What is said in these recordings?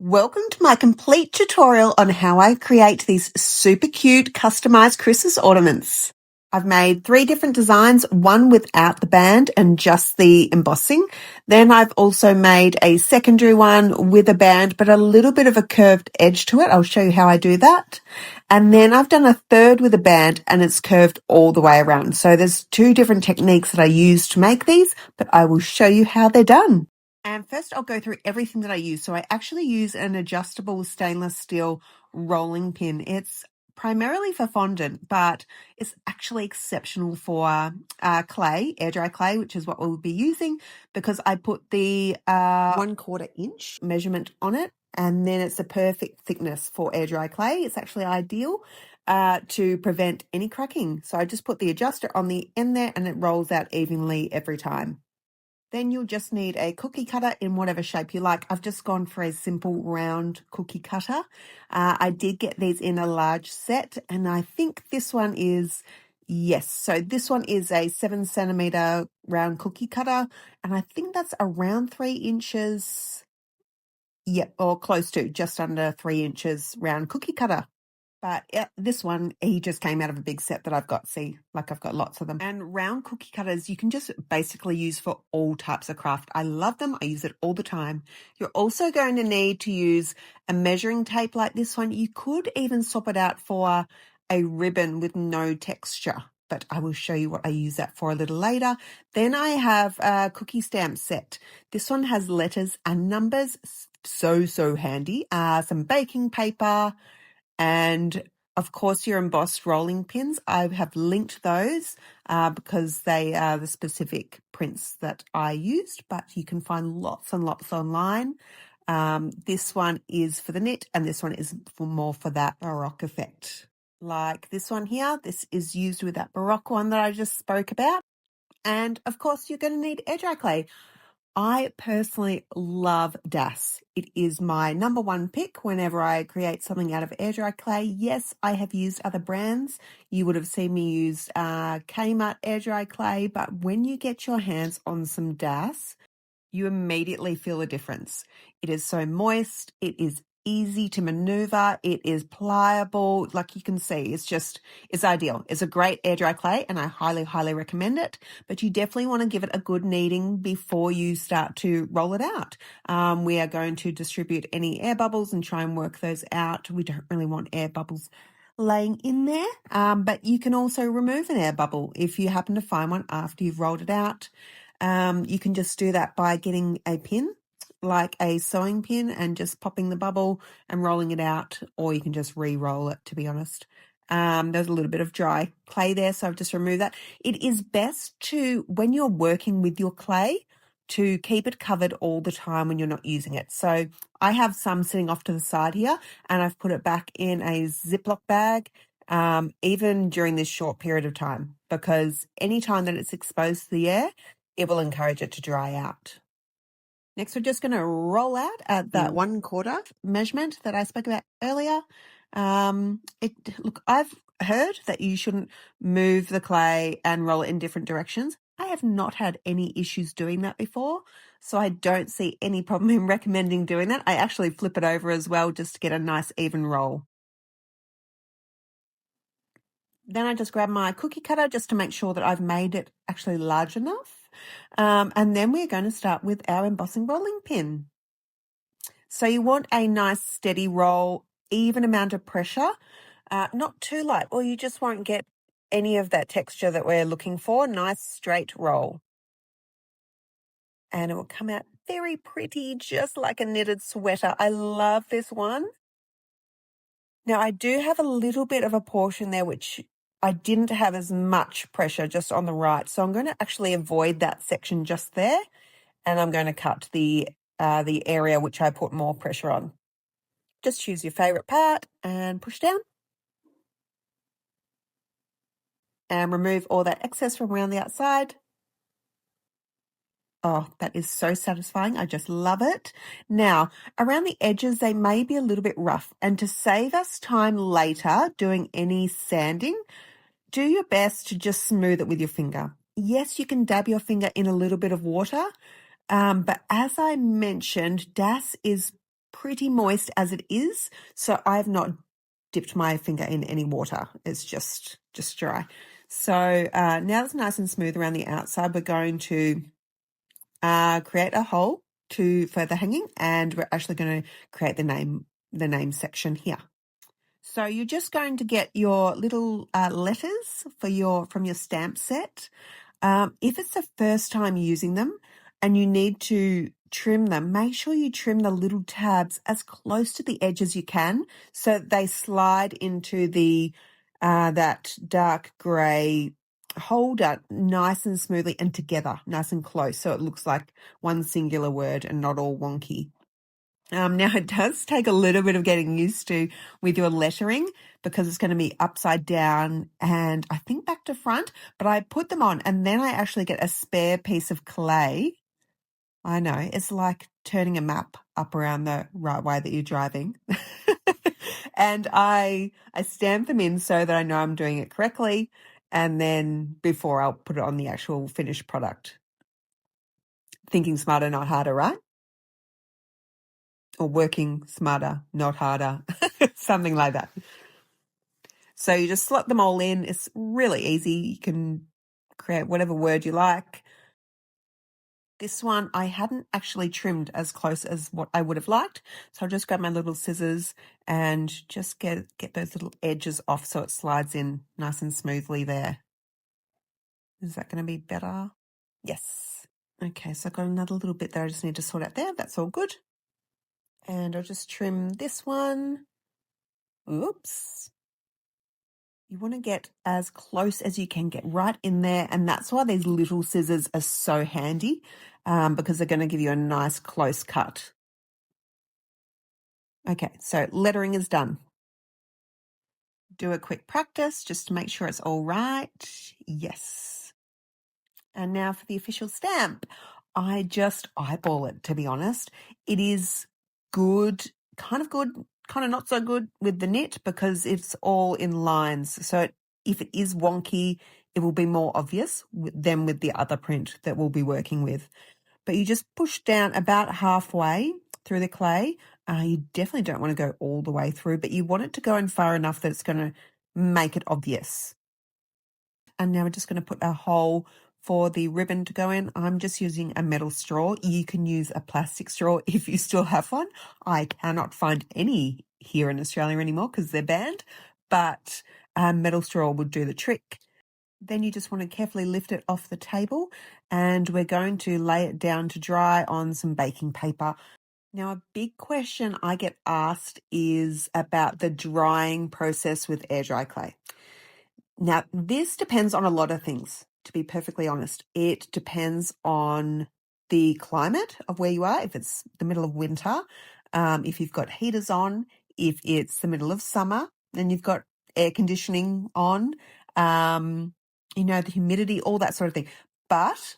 Welcome to my complete tutorial on how I create these super cute customized Christmas ornaments. I've made 3 different designs, one without the band and just the embossing. Then I've also made a secondary one with a band, but a little bit of a curved edge to it. I'll show you how I do that. And then I've done a third with a band and it's curved all the way around. So there's 2 different techniques that I use to make these, but I will show you how they're done. And first I'll go through everything that I use. So I actually use an adjustable stainless steel rolling pin. It's primarily for fondant, but it's actually exceptional for clay, air dry clay, which is what we'll be using, because I put the 1/4 inch measurement on it, and then it's the perfect thickness for air dry clay. It's actually ideal to prevent any cracking. So I just put the adjuster on the end there and it rolls out evenly every time. Then you'll just need a cookie cutter in whatever shape you like. I've just gone for a simple round cookie cutter. I did get these in a large set, and I think this one is, yes, so this one is a 7 centimeter round cookie cutter, and I think that's around 3 inches, yep, or close to, just under 3 inches round cookie cutter. But yeah, this one, he just came out of a big set that I've got. See, like I've got lots of them. And round cookie cutters, you can just basically use for all types of craft. I love them. I use it all the time. You're also going to need to use a measuring tape like this one. You could even swap it out for a ribbon with no texture, but I will show you what I use that for a little later. Then I have a cookie stamp set. This one has letters and numbers. So handy. Some baking paper, and of course your embossed rolling pins. I have linked those because they are the specific prints that I used, but you can find lots and lots online. This one is for the knit and this one is more for that baroque effect. Like this one here, this is used with that baroque one that I just spoke about. And of course you're going to need air dry clay. I personally love Das. It is my number 1 pick whenever I create something out of air dry clay. Yes, I have used other brands. You would have seen me use Kmart air dry clay, but when you get your hands on some Das, you immediately feel a difference. It is so moist. It is easy to maneuver. It is pliable. Like you can see, it's ideal. It's a great air dry clay and I highly recommend it, but you definitely want to give it a good kneading before you start to roll it out. We are going to distribute any air bubbles and try and work those out. We don't really want air bubbles laying in there, but you can also remove an air bubble if you happen to find one after you've rolled it out. You can just do that by getting a pin, like a sewing pin, and just popping the bubble and rolling it out, or you can just re-roll it, to be honest. There's a little bit of dry clay there, so I've just removed that. It is best to, when you're working with your clay, to keep it covered all the time when you're not using it. So I have some sitting off to the side here, and I've put it back in a Ziploc bag, even during this short period of time, because any time that it's exposed to the air, it will encourage it to dry out. Next, we're just going to roll out at that 1/4 measurement that I spoke about earlier. Look, I've heard that you shouldn't move the clay and roll it in different directions. I have not had any issues doing that before, so I don't see any problem in recommending doing that. I actually flip it over as well just to get a nice even roll. Then I just grab my cookie cutter just to make sure that I've made it actually large enough. And then we're going to start with our embossing rolling pin. So you want a nice steady roll, even amount of pressure, not too light, or you just won't get any of that texture that we're looking for. Nice straight roll. And it will come out very pretty, just like a knitted sweater. I love this one. Now, I do have a little bit of a portion there which I didn't have as much pressure just on the right. So I'm going to actually avoid that section just there, and I'm going to cut the area which I put more pressure on. Just choose your favorite part and push down. And remove all that excess from around the outside. Oh, that is so satisfying. I just love it. Now, around the edges, they may be a little bit rough. And to save us time later doing any sanding, do your best to just smooth it with your finger. Yes, you can dab your finger in a little bit of water, but as I mentioned, Das is pretty moist as it is, so I've not dipped my finger in any water. It's just dry. So now it's nice and smooth around the outside. We're going to create a hole for the hanging, and we're actually going to create the name section here. So you're just going to get your little letters from your stamp set. If it's the first time using them and you need to trim them, make sure you trim the little tabs as close to the edge as you can so they slide into that dark grey holder nice and smoothly and together, nice and close, so it looks like one singular word and not all wonky. Now, it does take a little bit of getting used to with your lettering because it's going to be upside down and I think back to front, but I put them on and then I actually get a spare piece of clay. I know, it's like turning a map up around the right way that you're driving. And I stamp them in so that I know I'm doing it correctly, and then before I'll put it on the actual finished product. Thinking smarter, not harder, right? Or working smarter, not harder, something like that. So you just slot them all in. It's really easy. You can create whatever word you like. This one I hadn't actually trimmed as close as what I would have liked. So I'll just grab my little scissors and just get those little edges off so it slides in nice and smoothly there. Is that going to be better? Yes. Okay, so I've got another little bit that I just need to sort out there. That's all good. And I'll just trim this one. Oops. You want to get as close as you can, get right in there. And that's why these little scissors are so handy, because they're going to give you a nice close cut. Okay, so lettering is done. Do a quick practice just to make sure it's all right. Yes. And now for the official stamp. I just eyeball it, to be honest. It is good, kind of not so good with the knit because it's all in lines. So if it is wonky, it will be more obvious than with the other print that we'll be working with. But you just push down about halfway through the clay. You definitely don't want to go all the way through, but you want it to go in far enough that it's going to make it obvious. And now we're just going to put a hole for the ribbon to go in. I'm just using a metal straw. You can use a plastic straw if you still have one. I cannot find any here in Australia anymore because they're banned, but a metal straw would do the trick. Then you just want to carefully lift it off the table and we're going to lay it down to dry on some baking paper. Now, a big question I get asked is about the drying process with air dry clay. Now, this depends on a lot of things, to be perfectly honest. It depends on the climate of where you are, if it's the middle of winter, if you've got heaters on, if it's the middle of summer, and you've got air conditioning on, the humidity, all that sort of thing. But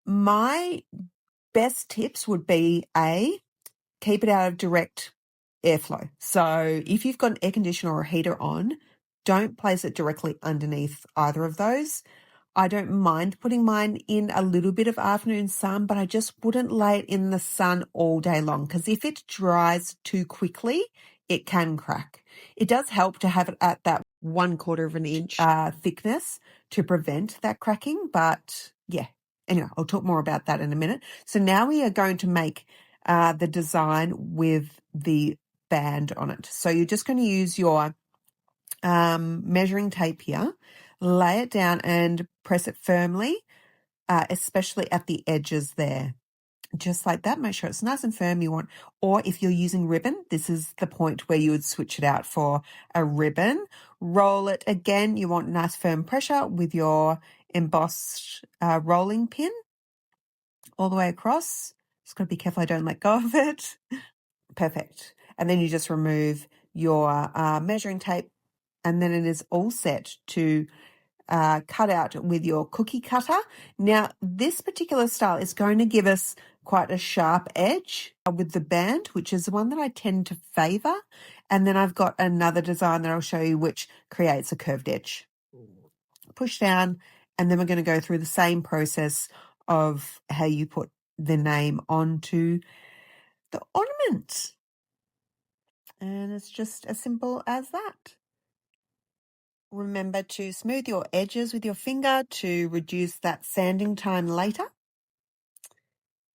my best tips would be keep it out of direct airflow. So if you've got an air conditioner or a heater on, don't place it directly underneath either of those. I don't mind putting mine in a little bit of afternoon sun, but I just wouldn't lay it in the sun all day long because if it dries too quickly, it can crack. It does help to have it at that 1/4 of an inch thickness to prevent that cracking. But yeah, anyway, I'll talk more about that in a minute. So now we are going to make the design with the band on it. So you're just going to use your measuring tape here, lay it down and press it firmly, especially at the edges there. Just like that, make sure it's nice and firm or if you're using ribbon, this is the point where you would switch it out for a ribbon. Roll it again. You want nice firm pressure with your embossed rolling pin all the way across. Just got to be careful I don't let go of it. Perfect. And then you just remove your measuring tape and then it is all set to cut out with your cookie cutter. Now, this particular style is going to give us quite a sharp edge with the band, which is the one that I tend to favour. And then I've got another design that I'll show you which creates a curved edge. Push down, and then we're going to go through the same process of how you put the name onto the ornament. And it's just as simple as that. Remember to smooth your edges with your finger to reduce that sanding time later.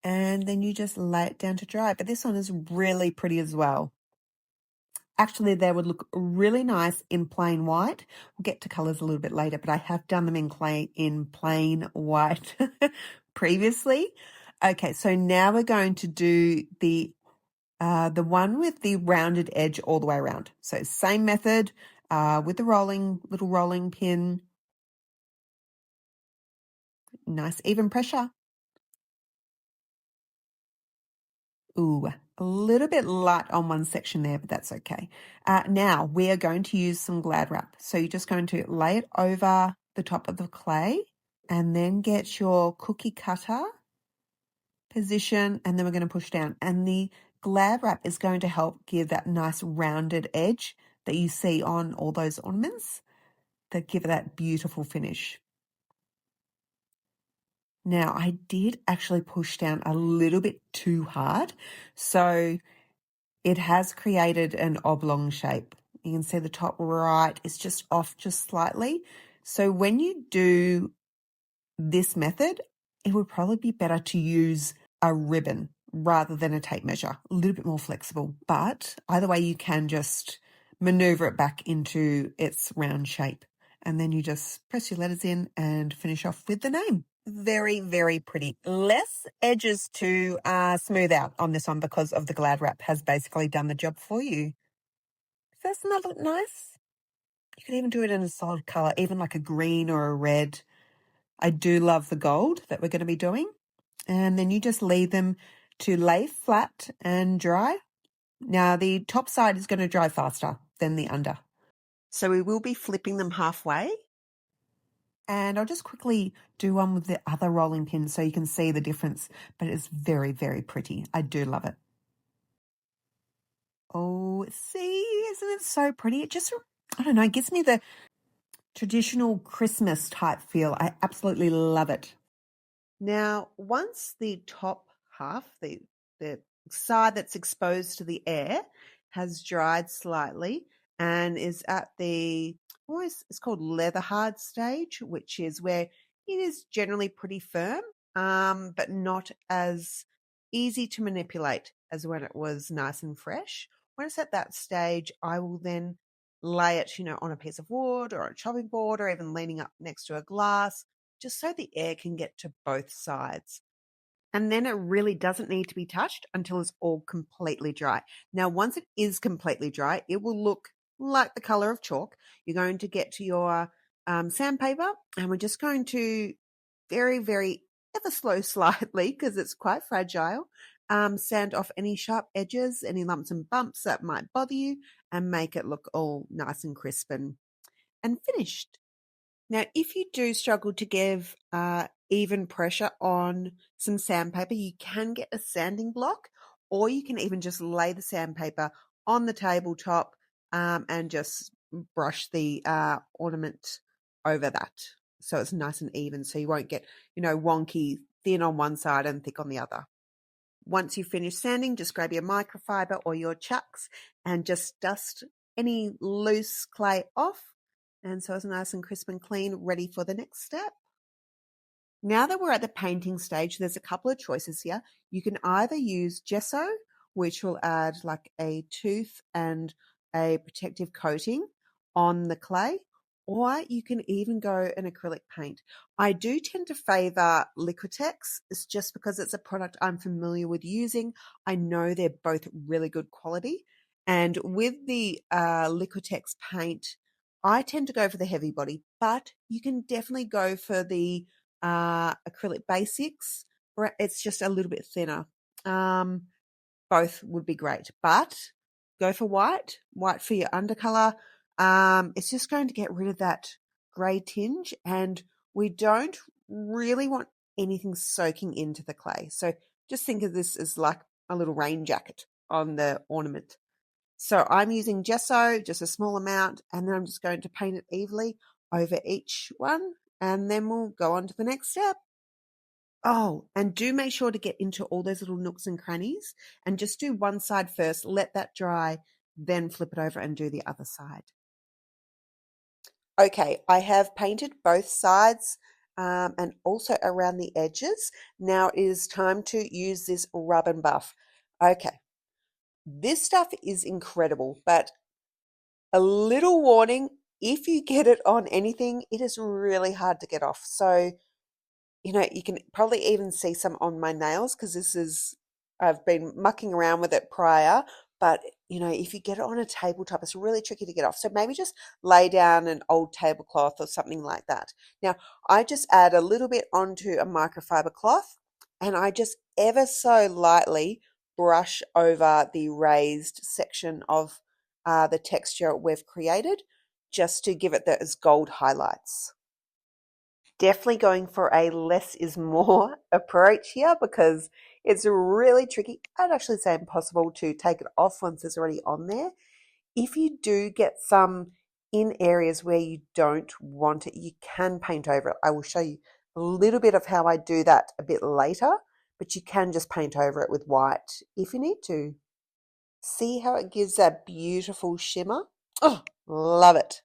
And then you just lay it down to dry. But this one is really pretty as well. Actually, they would look really nice in plain white. We'll get to colours a little bit later, but I have done them in plain white previously. Okay, so now we're going to do the one with the rounded edge all the way around. So same method with the little rolling pin. Nice even pressure. Ooh, a little bit light on one section there, but that's okay. Now we are going to use some Glad wrap. So you're just going to lay it over the top of the clay and then get your cookie cutter position, and then we're going to push down. And the Glad wrap is going to help give that nice rounded edge that you see on all those ornaments that give it that beautiful finish. Now, I did actually push down a little bit too hard, so it has created an oblong shape. You can see the top right is just off just slightly. So when you do this method, it would probably be better to use a ribbon rather than a tape measure, a little bit more flexible. But either way, you can just maneuver it back into its round shape. And then you just press your letters in and finish off with the name. Very, very pretty. Less edges to smooth out on this one because of the Glad wrap has basically done the job for you. Doesn't that look nice? You could even do it in a solid colour, even like a green or a red. I do love the gold that we're going to be doing. And then you just leave them to lay flat and dry. Now the top side is going to dry faster than the under. So we will be flipping them halfway. And I'll just quickly do one with the other rolling pin so you can see the difference. But it's very, very pretty. I do love it. Oh, see, isn't it so pretty? It just, I don't know, it gives me the traditional Christmas type feel. I absolutely love it. Now, once the top half, the side that's exposed to the air, has dried slightly and is at it's called leather hard stage, which is where it is generally pretty firm, but not as easy to manipulate as when it was nice and fresh. When it's at that stage, I will then lay it, on a piece of wood or a chopping board or even leaning up next to a glass, just so the air can get to both sides. And then it really doesn't need to be touched until it's all completely dry. Now, once it is completely dry, it will look like the color of chalk. You're going to get to your sandpaper, and we're just going to very, very ever slow slightly, because it's quite fragile, sand off any sharp edges, any lumps and bumps that might bother you, and make it look all nice and crisp and finished. Now, if you do struggle to give even pressure on some sandpaper, you can get a sanding block, or you can even just lay the sandpaper on the tabletop and just brush the ornament over that. So it's nice and even, so you won't get, wonky, thin on one side and thick on the other. Once you've finished sanding, just grab your microfiber or your chucks and just dust any loose clay off. And so it's nice and crisp and clean, ready for the next step. Now that we're at the painting stage, there's a couple of choices here. You can either use gesso, which will add like a tooth and a protective coating on the clay, or you can even go an acrylic paint. I do tend to favour Liquitex. It's just because it's a product I'm familiar with using. I know they're both really good quality. And with the Liquitex paint, I tend to go for the heavy body, but you can definitely go for the acrylic basics. It's just a little bit thinner. Both would be great, but go for white for your undercolor. It's just going to get rid of that grey tinge, and we don't really want anything soaking into the clay. So just think of this as like a little rain jacket on the ornament. So I'm using gesso, just a small amount, and then I'm just going to paint it evenly over each one, and then we'll go on to the next step. Oh, and do make sure to get into all those little nooks and crannies and just do one side first, let that dry, then flip it over and do the other side. Okay, I have painted both sides and also around the edges. Now it is time to use this rub and buff. Okay, this stuff is incredible, but a little warning, if you get it on anything, it is really hard to get off. So you can probably even see some on my nails because I've been mucking around with it prior. But, if you get it on a tabletop, it's really tricky to get off. So maybe just lay down an old tablecloth or something like that. Now, I just add a little bit onto a microfiber cloth and I just ever so lightly brush over the raised section of the texture we've created just to give it those gold highlights. Definitely going for a less is more approach here because it's really tricky. I'd actually say impossible to take it off once it's already on there. If you do get some in areas where you don't want it, you can paint over it. I will show you a little bit of how I do that a bit later, but you can just paint over it with white if you need to. See how it gives that beautiful shimmer? Oh, love it.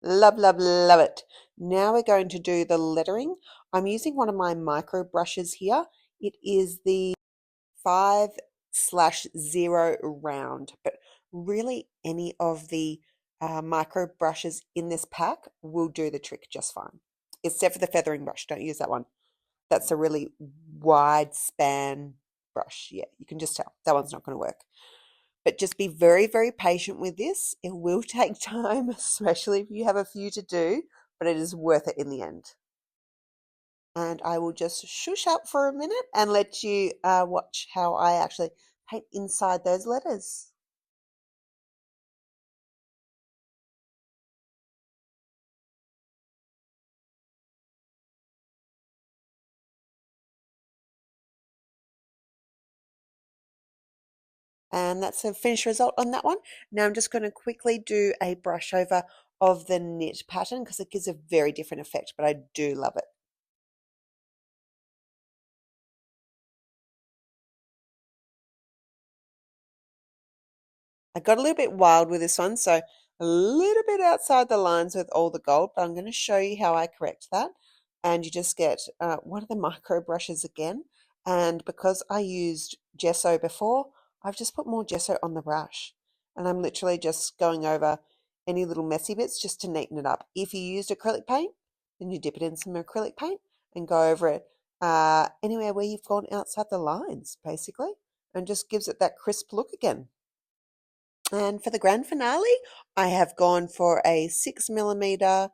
Love, love, love it. Now we're going to do the lettering. I'm using one of my micro brushes here. It is the 5/0 round, but really any of the micro brushes in this pack will do the trick just fine. Except for the feathering brush, don't use that one. That's a really wide span brush. Yeah, you can just tell that one's not going to work. But just be very, very patient with this. It will take time, especially if you have a few to do, but it is worth it in the end. And I will just shush up for a minute and let you watch how I actually paint inside those letters. And that's a finished result on that one. Now I'm just going to quickly do a brush over of the knit pattern because it gives a very different effect, but I do love it. I got a little bit wild with this one, so a little bit outside the lines with all the gold, but I'm going to show you how I correct that. And you just get one of the micro brushes again. And because I used gesso before, I've just put more gesso on the brush. And I'm literally just going over any little messy bits just to neaten it up. If you used acrylic paint, then you dip it in some acrylic paint and go over it anywhere where you've gone outside the lines, basically, and just gives it that crisp look again. And for the grand finale, I have gone for a 6mm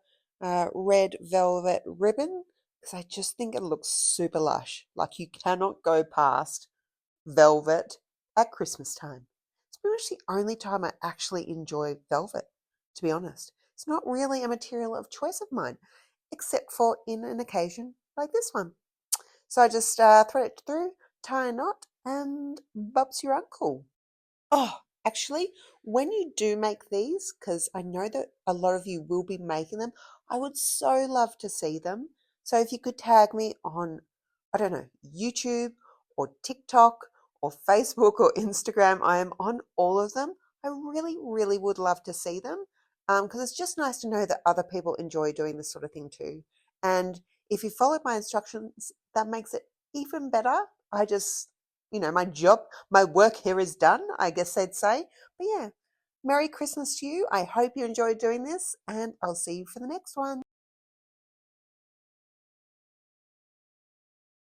red velvet ribbon because I just think it looks super lush. Like you cannot go past velvet at Christmas time. It's pretty much the only time I actually enjoy velvet, to be honest. It's not really a material of choice of mine, except for in an occasion like this one. So I just thread it through, tie a knot, and Bob's your uncle. Oh, actually, when you do make these, because I know that a lot of you will be making them, I would so love to see them. So if you could tag me on, I don't know, YouTube or TikTok or Facebook or Instagram, I am on all of them. I really, really would love to see them because it's just nice to know that other people enjoy doing this sort of thing too. And if you followed my instructions, that makes it even better. I just my work here is done, I guess they'd say. But yeah, Merry Christmas to you. I hope you enjoyed doing this, and I'll see you for the next one.